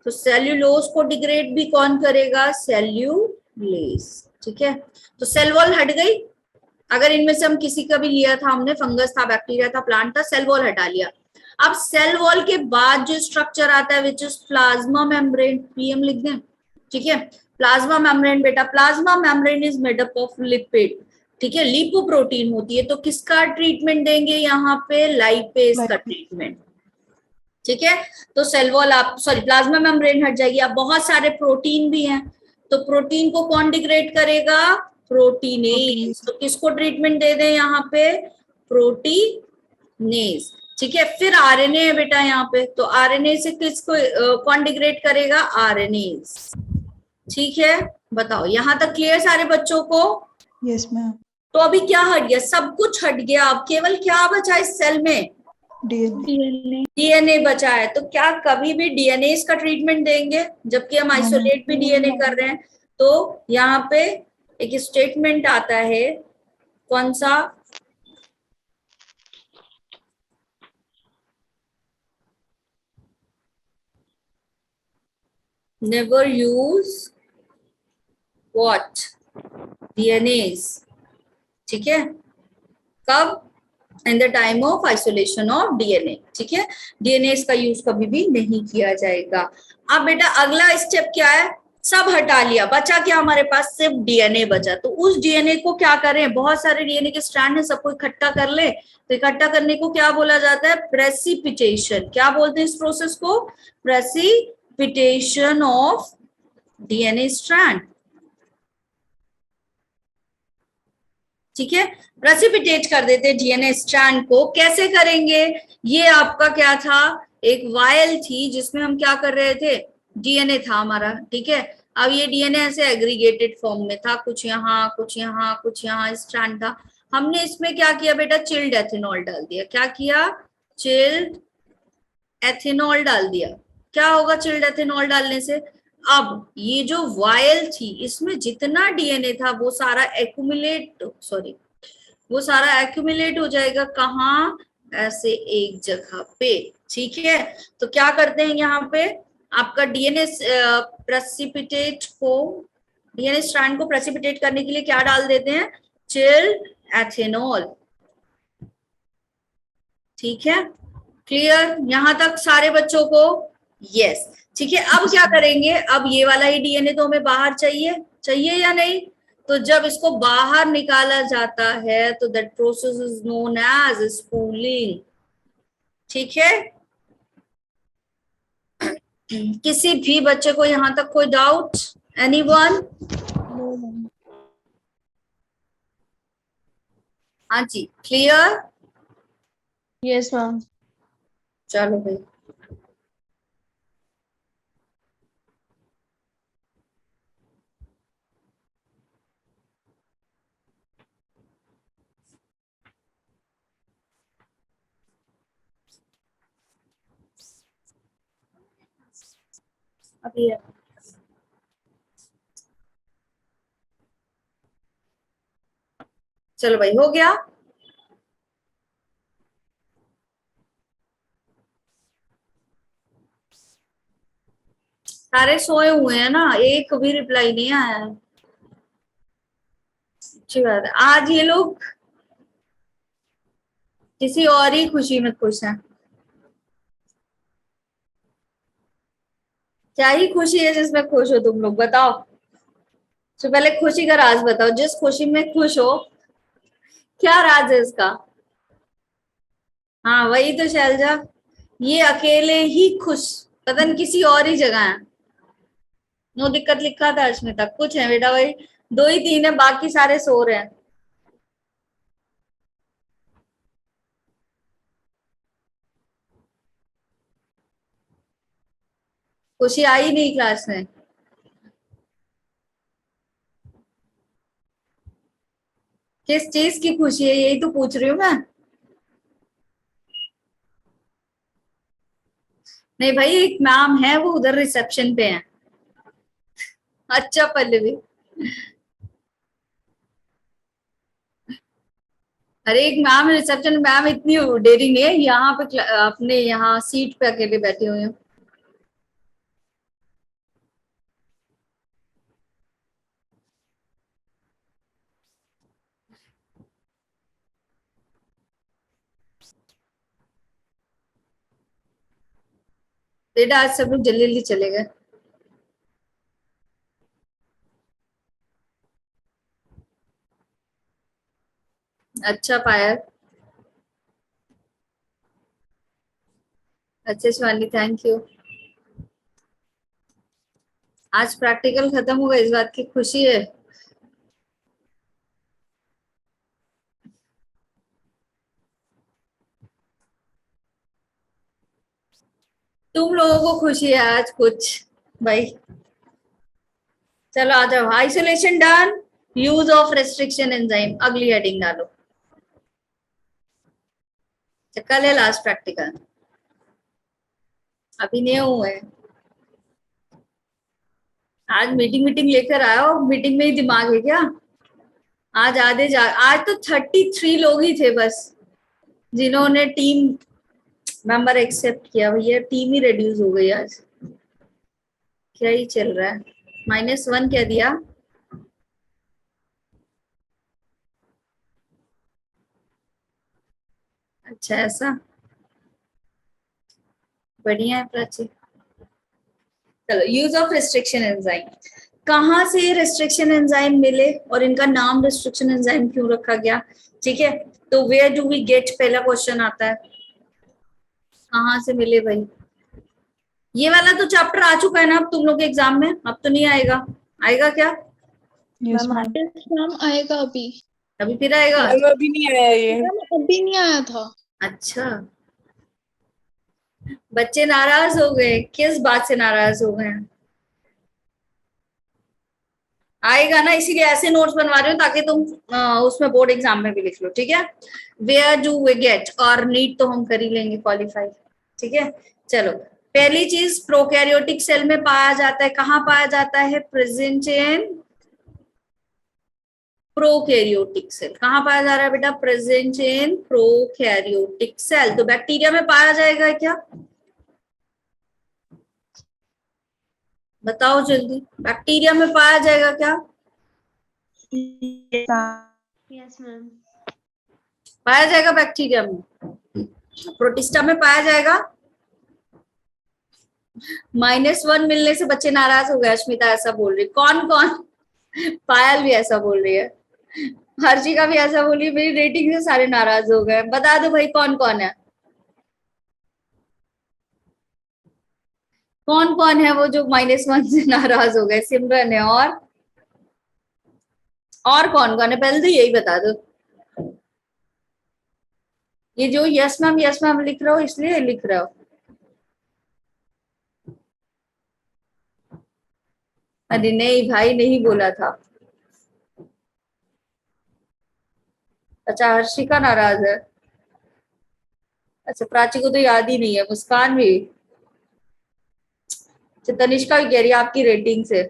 तो सेल्यूलोज को डिग्रेड भी कौन करेगा? सेल्यूलेज, ठीक है। तो सेल वॉल हट गई। अगर इनमें से हम किसी का भी लिया था हमने, फंगस था, बैक्टीरिया था, प्लांट था, सेल वॉल हटा लिया। अब सेल वॉल के बाद जो स्ट्रक्चर आता है which is plasma membrane, PM लिख दें, ठीक है। प्लाज्मा मेम्ब्रेन बेटा, plasma membrane is made up of lipid, ठीक है। लिपोप्रोटीन होती है। तो किसका ट्रीटमेंट देंगे यहाँ पे? लाइपेज का ट्रीटमेंट, ठीक है। तो सेल वॉल आप सॉरी प्लाज्मा मेम्ब्रेन हट जाएगी। अब बहुत सारे प्रोटीन भी हैं, तो प्रोटीन को कौन डिग्रेड करेगा? प्रोटीनेज। तो किसको ट्रीटमेंट दे दें यहाँ पे? प्रोटीनेज, ठीक है। फिर आरएनए है बेटा यहाँ पे, तो आरएनए से किसको कौन डिग्रेड करेगा? आरएनएज, ठीक है। बताओ, यहां तक क्लियर सारे बच्चों को? Yes ma'am. तो अभी क्या हट गया? सब कुछ हट गया। अब केवल क्या बचा इस सेल में? डीएनए। डीएनए बचा है। तो क्या कभी भी डीएनए का ट्रीटमेंट देंगे, जबकि हम आइसोलेट भी डीएनए कर रहे हैं? तो यहाँ पे एक स्टेटमेंट आता है, कौन सा? Never use what? डीएनए, ठीक है। कब? In the time of isolation of DNA, ठीक है। डीएनए का यूज कभी भी नहीं किया जाएगा। अब बेटा अगला स्टेप क्या है? सब हटा लिया, बचा क्या हमारे पास? सिर्फ डीएनए बचा। तो उस डीएनए को क्या करें? बहुत सारे डीएनए के स्ट्रैंड है, सबको इकट्ठा कर ले। तो इकट्ठा करने को क्या बोला जाता है? प्रेसिपिटेशन। क्या बोलते हैं इस प्रोसेस को? प्रेसिपिटेशन ऑफ डीएनए स्ट्रैंड, ठीक है। प्रेसिपिटेट कर देते डीएनए स्ट्रैंड को। कैसे करेंगे? ये आपका क्या था? एक वायल थी जिसमें हम क्या कर रहे थे? डीएनए था हमारा, ठीक है। अब ये डीएनए ऐसे एग्रीगेटेड फॉर्म में था, कुछ यहाँ कुछ यहाँ कुछ यहाँ स्ट्रैंड था। हमने इसमें क्या किया बेटा? चिल्ड एथेनॉल डाल दिया। क्या किया? चिल्ड एथेनॉल डाल दिया। क्या होगा चिल्ड एथेनॉल डालने से? अब ये जो वायल थी इसमें जितना डीएनए था वो सारा वो सारा एक्यूमुलेट हो जाएगा। कहाँ? ऐसे एक जगह पे, ठीक है। तो क्या करते हैं यहाँ पे? आपका डीएनए प्रेसिपिटेट को, डीएनए स्ट्रैंड को प्रेसिपिटेट करने के लिए क्या डाल देते हैं? चिल्ड एथेनॉल, ठीक है। क्लियर यहां तक सारे बच्चों को? यस, ठीक है। अब क्या करेंगे? अब ये वाला ही डीएनए तो हमें बाहर चाहिए, चाहिए या नहीं? तो जब इसको बाहर निकाला जाता है तो that process is known as spooling, ठीक है। किसी भी बच्चे को यहां तक कोई डाउट? एनीवन? हाँ जी, क्लियर? Yes ma'am. चलो भाई। अभी है। चलो भाई, हो गया। सारे सोए हुए हैं ना, एक भी रिप्लाई नहीं आया है। अच्छी बात है, आज ये लोग किसी और ही खुशी में खुश हैं। क्या ही खुशी है जिसमें खुश हो तुम लोग, बताओ। तो पहले खुशी का राज बताओ, जिस खुशी में खुश हो, क्या राज है इसका। हाँ वही तो शैलजा, ये अकेले ही खुश, पता नहीं किसी और ही जगह है। नो दिक्कत लिखा था अश्मिता, कुछ है बेटा भाई, दो ही तीन है, बाकी सारे सो रहे हैं। खुशी आई नहीं क्लास में। किस चीज की खुशी है, यही तो पूछ रही हूँ मैं। नहीं भाई, एक मैम है, वो उधर रिसेप्शन पे है। अच्छा पल्लवी, अरे एक मैम रिसेप्शन, मैम इतनी डेरी नहीं है, यहाँ पे अपने यहाँ सीट पे अकेले बैठी हुई हूँ। बेटा आज सब लोग जल्दी जल्दी चले गए। अच्छा पायल, अच्छा शिवानी, थैंक यू। आज प्रैक्टिकल खत्म हुआ, इस बात की खुशी है। तुम लोगों को खुशी है आज कुछ भाई। चलो आ जाओ, isolation done, use of restriction enzyme, अगली हेडिंग डालो। कल है लास्ट प्रैक्टिकल, अभी नहीं हुए हैं। आज मीटिंग मीटिंग लेकर आओ, मीटिंग में ही दिमाग है क्या। आज तो 33 लोग ही थे बस जिन्होंने टीम मेंबर एक्सेप्ट किया, भैया टीम ही रिड्यूस हो गई आज। क्या ही चल रहा है, -1 क्या दिया। अच्छा ऐसा, बढ़िया है प्राची। चलो, यूज ऑफ रिस्ट्रिक्शन एंजाइम, कहाँ से रिस्ट्रिक्शन एंजाइम मिले और इनका नाम रिस्ट्रिक्शन एंजाइम क्यों रखा गया। ठीक है, तो वेयर डू वी गेट, पहला क्वेश्चन आता है, कहाँ से मिले भाई। ये वाला तो चैप्टर आ चुका है ना अब तुम लोग के एग्जाम में, अब तो नहीं आएगा। आएगा क्या। Yes ma'am. मैम आएगा अभी। अभी फिर आएगा। अभी नहीं आया ये। मैम अभी नहीं आया था। अच्छा, बच्चे नाराज हो गए, किस बात से नाराज हो गए हैं। आएगा ना, इसीलिए ऐसे नोट्स बनवा रहे हो ताकि तुम उसमें बोर्ड एग्जाम में भी लिख लो। ठीक है, वेयर डू वी गेट, और नीट तो हम कर ही लेंगे क्वालिफाई। ठीक है, चलो पहली चीज, प्रोकैरियोटिक सेल में पाया जाता है, कहाँ पाया जाता है, प्रेजेंट इन प्रोकैरियोटिक सेल। कहाँ पाया जा रहा है बेटा, प्रेजेंट इन प्रोकैरियोटिक सेल। तो बैक्टीरिया में पाया जाएगा क्या, बताओ जल्दी, बैक्टीरिया में पाया जाएगा क्या। Yes ma'am. पाया जाएगा बैक्टीरिया में, प्रोटिस्टा में पाया जाएगा। -1 मिलने से बच्चे नाराज हो गए, अश्मिता ऐसा बोल रही, कौन कौन। पायल भी ऐसा बोल रही है, हर्षिका भी ऐसा बोली, मेरी रेटिंग से सारे नाराज हो गए। बता दो भाई कौन कौन है, कौन कौन है वो जो -1 से नाराज हो गए। सिमरन है, और कौन कौन है, पहले तो यही बता दो। ये जो यस मैम लिख रहे हो इसलिए लिख रहे हो। अरे नहीं भाई, नहीं बोला था। अच्छा हर्षिका नाराज है, अच्छा प्राची को तो याद ही नहीं है, मुस्कान भी। तो तनिष्का भी कह रही है आपकी रेटिंग से।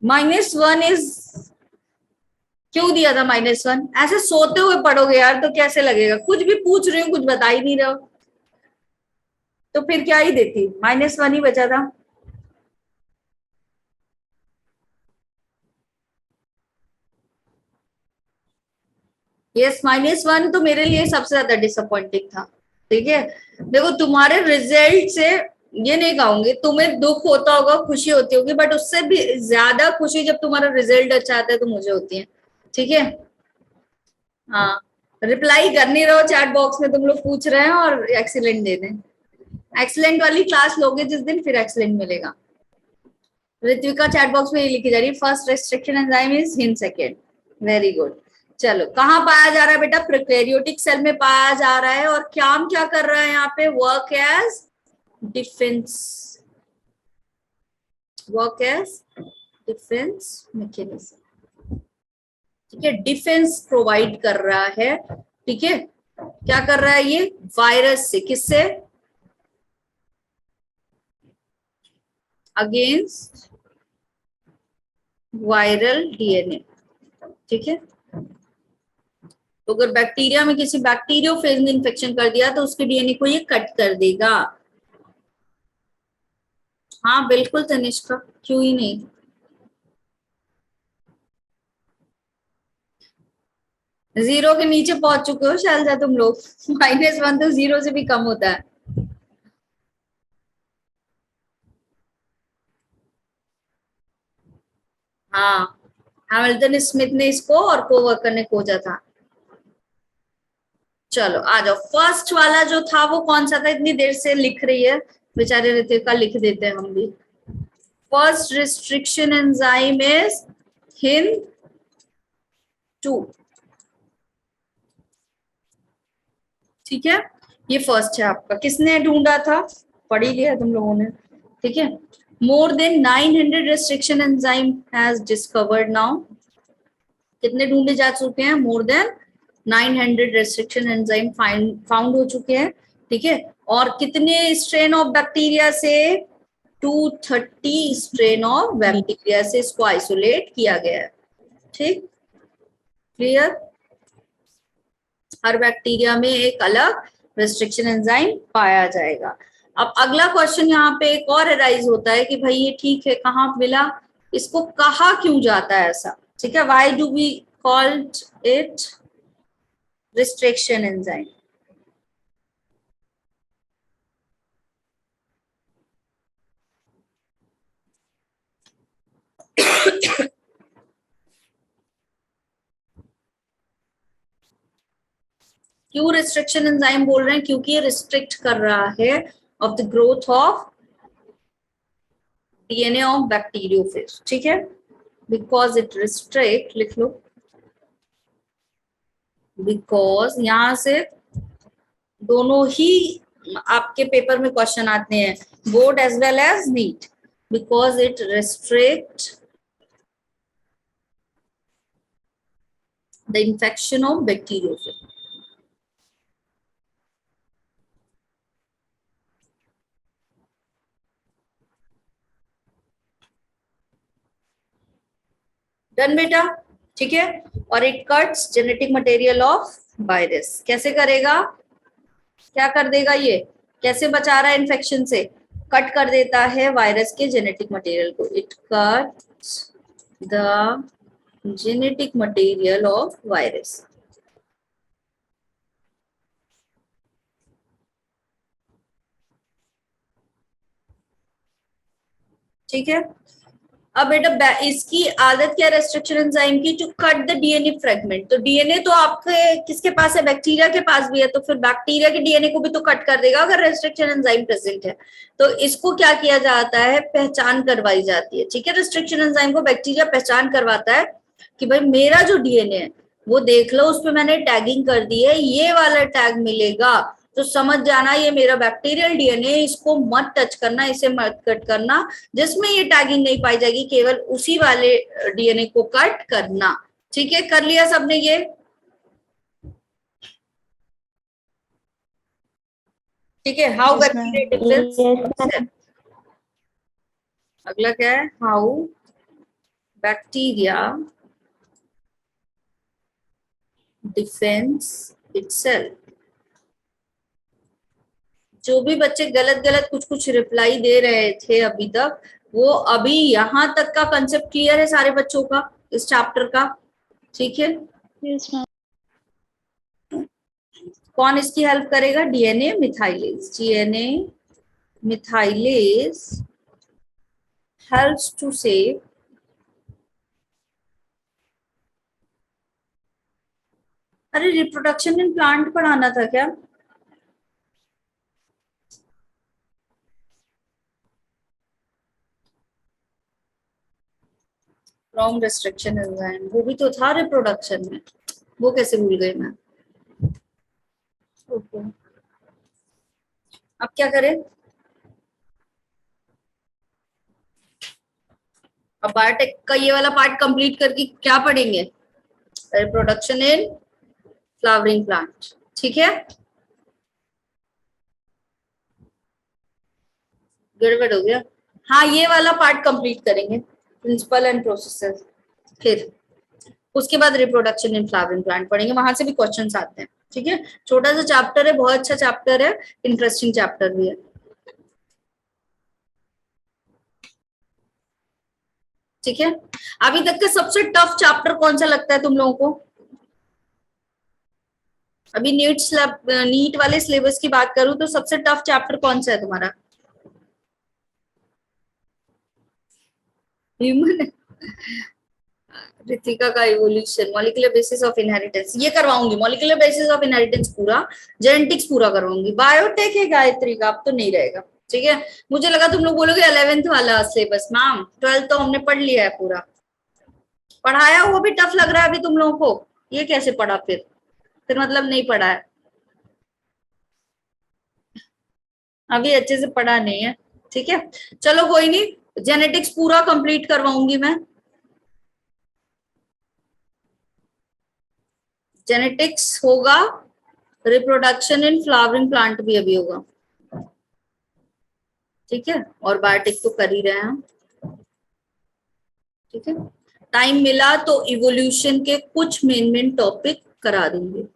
-1 इज क्यों दिया था -1? ऐसे सोते हुए पढ़ोगे यार तो कैसे लगेगा? कुछ भी पूछ रही हूँ, कुछ बता ही नहीं रहे हो, तो फिर क्या ही देती? -1 ही बचा था। यस, -1 तो मेरे लिए सबसे ज्यादा डिसअपॉइंटिंग था। ठीक है, देखो तुम्हारे रिजल्ट से ये नहीं कहूंगी, तुम्हें दुख होता होगा, खुशी होती होगी, बट उससे भी ज्यादा खुशी जब तुम्हारा रिजल्ट अच्छा आता है तो मुझे होती है। ठीक है, हाँ, रिप्लाई कर नहीं रहे हो चैट बॉक्स में, तुम लोग पूछ रहे हैं और एक्सीलेंट दे दें। एक्सीलेंट वाली क्लास लोगे जिस दिन, फिर एक्सीलेंट मिलेगा। ऋत्विका चैट बॉक्स में ये लिखी जा रही है, first restriction enzyme is him second. Very good. चलो, कहाँ पाया जा रहा है बेटा? प्रोकैरियोटिक सेल में पाया जा रहा है, और काम क्या कर रहा है यहाँ पे? Work as defence, work as defence mechanism. ठीक है, डिफेंस प्रोवाइड कर रहा है। ठीक है, क्या कर रहा है ये? वायरस से, किससे? Against viral DNA. ठीक है, तो अगर बैक्टीरिया में किसी बैक्टीरियोफेज ने इन्फेक्शन कर दिया तो उसके डीएनए को ये कट कर देगा। हाँ बिल्कुल तनिष्का, क्यों ही नहीं। जीरो के नीचे पहुंच चुके हो शैलजा तुम लोग। -1 तो जीरो से भी कम होता है। हाँ, हैमिल्टन स्मिथ ने इसको और कोवर्कर ने खोजा था। चलो आ जाओ, फर्स्ट वाला जो था वो कौन सा था? इतनी देर से लिख रही है बेचारे ऋतिका, लिख देते हैं हम भी। First restriction enzyme is HIN2। ठीक है, ये फर्स्ट है आपका। किसने ढूंढा था? पढ़ ही लिया तुम लोगों ने। ठीक है, more than 900 restriction enzyme has discovered now. कितने ढूंढे जा चुके हैं? More than 900 restriction enzyme found हो चुके हैं। ठीक है, और कितने स्ट्रेन ऑफ बैक्टीरिया से? 230 स्ट्रेन ऑफ बैक्टीरिया से इसको आइसोलेट किया गया है। ठीक, क्लियर? हर बैक्टीरिया में एक अलग रेस्ट्रिक्शन एंजाइम पाया जाएगा। अब अगला क्वेश्चन यहाँ पे एक और अराइज होता है कि भाई ये ठीक है, कहाँ मिला? इसको कहा क्यों जाता है ऐसा? ठीक है, why do we called it restriction enzyme? क्यों रिस्ट्रिक्शन एंजाइम बोल रहे हैं? क्योंकि ये रिस्ट्रिक्ट कर रहा है of the growth of DNA of bacteriophage. ठीक है, बिकॉज इट रिस्ट्रिक्ट, लिख लो, बिकॉज यहां से दोनों ही आपके पेपर में क्वेश्चन आते हैं, board as well as NEET. Because it restrict the infection of bacteriophage. Done बेटा? ठीक है, और it cuts genetic material of virus. कैसे करेगा? क्या कर देगा ये? कैसे बचा रहा है इन्फेक्शन से? कट कर देता है वायरस के जेनेटिक मटेरियल को। It cuts the genetic material of virus. ठीक है, अब बेटा इसकी आदत क्या? रेस्ट्रिक्शन एंजाइम की, to cut the DNA fragment. तो डीएनए तो आपके किसके पास है? बैक्टीरिया के पास भी है, तो फिर बैक्टीरिया के डीएनए को भी तो कट कर देगा अगर रेस्ट्रिक्शन एंजाइम प्रेजेंट है। तो इसको क्या किया जाता है? पहचान करवाई जाती है। ठीक है, रेस्ट्रिक्शन एंजाइम को बैक्टीरिया पहचान करवाता है कि भाई मेरा जो डीएनए है वो देख लो, उसपे मैंने टैगिंग कर दी है, ये वाला टैग मिलेगा तो समझ जाना ये मेरा बैक्टीरियल डीएनए, इसको मत टच करना, इसे मत कट करना। जिसमें ये टैगिंग नहीं पाई जाएगी केवल उसी वाले डीएनए को कट करना। ठीक है, कर लिया सबने ये? ठीक है, how Yes, bacteria ma'am. Defence. अगला क्या है, हाउ बैक्टीरिया डिफेंस इटसेल्फ। जो भी बच्चे गलत गलत कुछ कुछ रिप्लाई दे रहे थे अभी तक, वो अभी यहां तक का कंसेप्ट क्लियर है सारे बच्चों का इस चैप्टर का? ठीक है, यस मैम। कौन इसकी हेल्प करेगा? DNA methylase. DNA methylase helps to save अरे रिप्रोडक्शन इन प्लांट पढ़ाना था क्या? फ्रॉम रिस्ट्रिक्शन एंजाइम, वो भी तो था रिप्रोडक्शन में, वो कैसे भूल गई मैं? ओके, अब क्या करें? अब बायोटेक का ये वाला पार्ट कंप्लीट करके क्या पढ़ेंगे? Reproduction in flowering plant. ठीक है, गड़बड़ हो गया। हाँ, ये वाला पार्ट कंप्लीट करेंगे, प्रिंसिपल एंड प्रोसेसेस, फिर उसके बाद रिप्रोडक्शन इन फ्लावरिंग प्लांट पढ़ेंगे, वहां से भी क्वेश्चंस आते हैं। ठीक है, छोटा सा चैप्टर है, बहुत अच्छा चैप्टर है, इंटरेस्टिंग चैप्टर भी है। ठीक है, अभी तक का सबसे टफ चैप्टर कौन सा लगता है तुम लोगों को? अभी नीट वाले सिलेबस की बात करूं तो सबसे टफ चैप्टर कौन सा है तुम्हारा? ह्यूमन, रितिका का evolution, molecular basis of inheritance, ये करवाऊंगी, मॉलिक्यूलर बेसिस ऑफ इनहेरिटेंस पूरा, जेनेटिक्स पूरा करवाऊंगी। बायोटेक है गायत्री का, अब तो नहीं रहेगा। ठीक है, मुझे लगा तुम लोग बोलोगे 11th वाला सिलेबस। मैम 12th तो हमने पढ़ लिया है पूरा, पढ़ाया वो भी टफ लग रहा है अभी तुम लोगों को? ये कैसे पढ़ा फिर मतलब नहीं पढ़ा है, अभी अच्छे से पढ़ा नहीं है। ठीक है, चलो कोई नहीं, जेनेटिक्स पूरा कंप्लीट करवाऊंगी मैं। जेनेटिक्स होगा, रिप्रोडक्शन इन फ्लावरिंग प्लांट भी अभी होगा। ठीक है, और बायोटिक तो कर ही रहे हैं। ठीक है, टाइम मिला तो इवोल्यूशन के कुछ मेन टॉपिक करा दूंगी।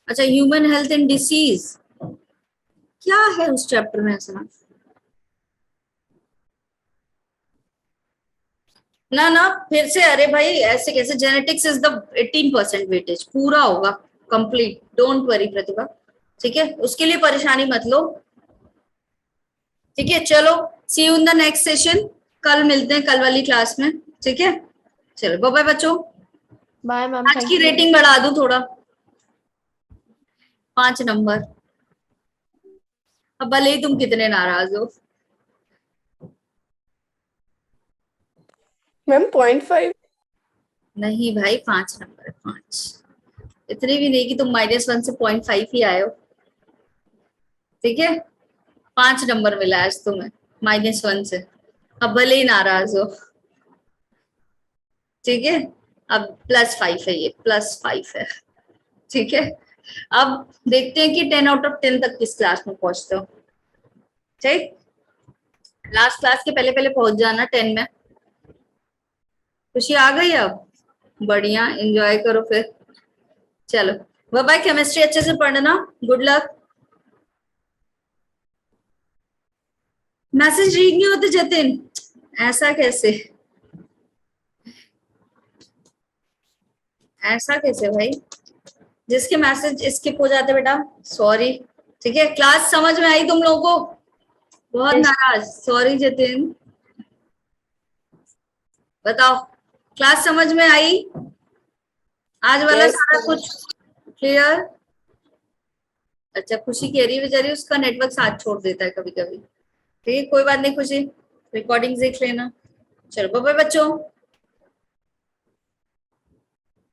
अच्छा, ह्यूमन हेल्थ एंड डिसीज क्या है उस चैप्टर में ऐसा? ना फिर से, अरे भाई ऐसे कैसे? जेनेटिक्स इज द 18% वेटेज, पूरा होगा कंप्लीट, डोंट वरी प्रतिभा। ठीक है, उसके लिए परेशानी मत लो। ठीक है, चलो see you in the next session, कल मिलते हैं कल वाली क्लास में। ठीक है, चलो बाय बाय बच्चों। बाय मैम, आज की रेटिंग बढ़ा दूं थोड़ा, 5 नंबर, अब भले ही तुम कितने नाराज हो। मैम 0.5। नहीं भाई, 5 नंबर, 5, इतने भी नहीं कि तुम -1 से 0.5 ही आए हो। ठीक है, 5 नंबर मिला आज तुम्हें -1 से, अब भले ही नाराज हो। ठीक है, अब +5 है, ये +5 है। ठीक है, अब देखते हैं कि 10 आउट ऑफ 10 तक किस क्लास में पहुंचते हो। ठीक, लास्ट क्लास के पहले पहले पहुंच जाना 10 में। खुशी आ गई? अब बढ़िया, एंजॉय करो फिर। चलो बाय बाय, केमिस्ट्री अच्छे से पढ़ना, गुड लक। मैसेज रीड नहीं होते जतिन, ऐसा कैसे? ऐसा कैसे भाई? जिसके मैसेज स्किप हो जाते बेटा, सॉरी। ठीक है, क्लास समझ में आई तुम लोगों को? बहुत नाराज, सॉरी जतिन। बताओ, क्लास समझ में आई? आज वाला Yes, सारा कुछ क्लियर? अच्छा, खुशी कह रही है बेचारी, उसका नेटवर्क साथ छोड़ देता है कभी कभी। ठीक है, कोई बात नहीं खुशी, रिकॉर्डिंग देख लेना। चलो बाय बाय बच्चों।